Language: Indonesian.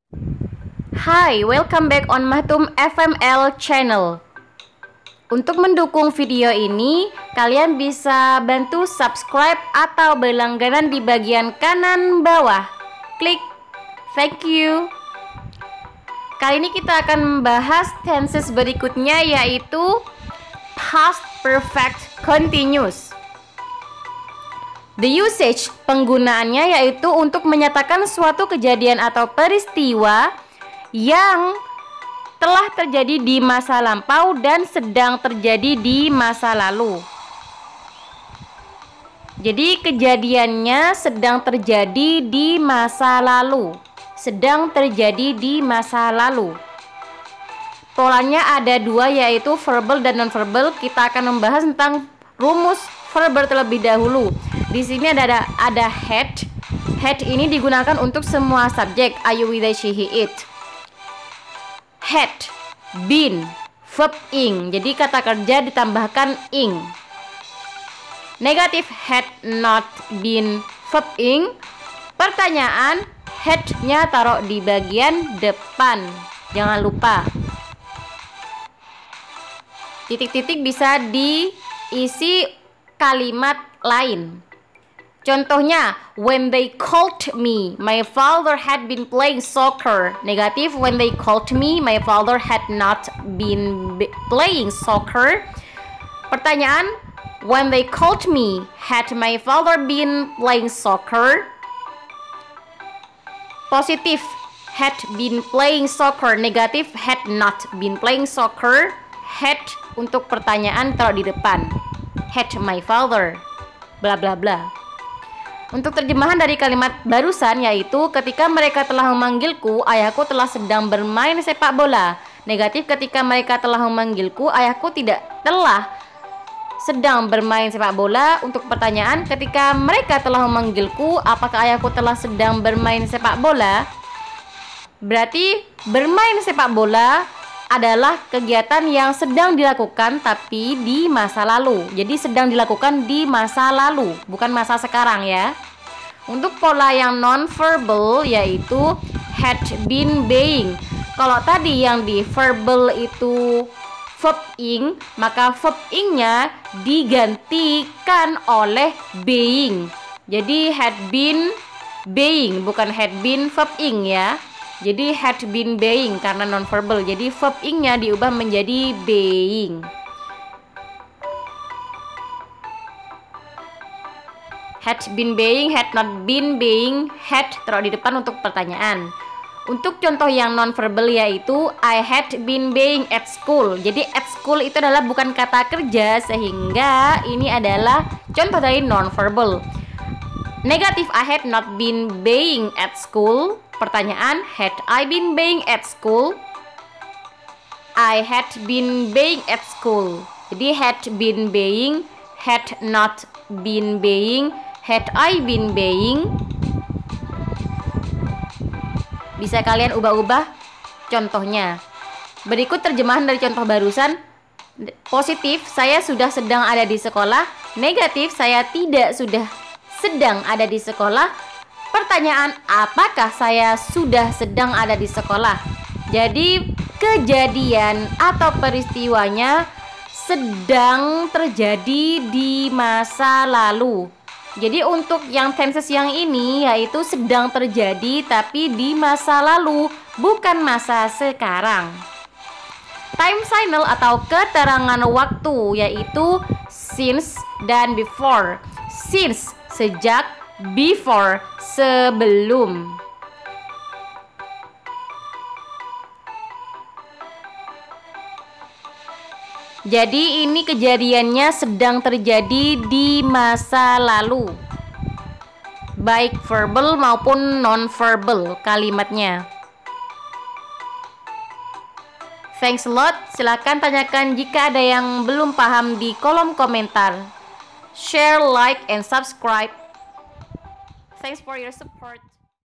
Hai, welcome back on Mahtum FML channel. Untuk mendukung video ini, kalian bisa bantu subscribe atau berlangganan di bagian kanan bawah. Klik. Thank you. Kali ini kita akan membahas tenses berikutnya, yaitu past perfect continuous. The usage, penggunaannya yaitu untuk menyatakan suatu kejadian atau peristiwa yang telah terjadi di masa lampau dan sedang terjadi di masa lalu. Jadi kejadiannya sedang terjadi di masa lalu. Sedang terjadi di masa lalu. Polanya ada dua, yaitu verbal dan non-verbal. Kita akan membahas tentang rumus verbal terlebih dahulu. Di sini ada had. Had ini digunakan untuk semua subjek. Ayu, we, they, she, he, it. Had, been, verb ing. Jadi kata kerja ditambahkan ing. Negatif had not been, verb ing. Pertanyaan, had-nya taruh di bagian depan. Jangan lupa. Titik-titik bisa diisi kalimat lain. Contohnya, when they called me, my father had been playing soccer. Negatif, when they called me, my father had not been playing soccer. Pertanyaan, when they called me, had my father been playing soccer? Positif, had been playing soccer. Negatif, had not been playing soccer. Had untuk pertanyaan taruh di depan. Had my father, bla bla bla. Untuk terjemahan dari kalimat barusan, yaitu ketika mereka telah memanggilku, ayahku telah sedang bermain sepak bola. Negatif, ketika mereka telah memanggilku, ayahku tidak telah sedang bermain sepak bola. Untuk pertanyaan, ketika mereka telah memanggilku, apakah ayahku telah sedang bermain sepak bola? Berarti bermain sepak bola adalah kegiatan yang sedang dilakukan tapi di masa lalu. Jadi sedang dilakukan di masa lalu, bukan masa sekarang ya. Untuk pola yang non-verbal yaitu had been being. Kalau tadi yang di verbal itu verb ing, maka verb ing-nya digantikan oleh being. Jadi had been being, bukan had been verb ing ya. Jadi had been being karena non-verbal. Jadi verb ing-nya diubah menjadi being. Had been being, had not been being, had taruh di depan untuk pertanyaan. Untuk contoh yang non-verbal yaitu I had been being at school. Jadi at school itu adalah bukan kata kerja, sehingga ini adalah contoh dari non-verbal. Negatif, I had not been being at school. Pertanyaan, had I been being at school? I had been being at school. Jadi had been being, had not been being, had I been being. Bisa kalian ubah-ubah contohnya. Berikut terjemahan dari contoh barusan. Positif, saya sudah sedang ada di sekolah. Negatif, saya tidak sudah sedang ada di sekolah. Pertanyaan, apakah saya sudah sedang ada di sekolah? Jadi kejadian atau peristiwanya sedang terjadi di masa lalu. Jadi untuk yang tenses yang ini yaitu sedang terjadi tapi di masa lalu, bukan masa sekarang. Time signal atau keterangan waktu yaitu since dan before. Since, sejak, before, sebelum. Jadi ini kejadiannya sedang terjadi di masa lalu, baik verbal maupun non-verbal kalimatnya. Thanks a lot. Silakan tanyakan jika ada yang belum paham di kolom komentar. Share, like, and subscribe. Thanks for your support.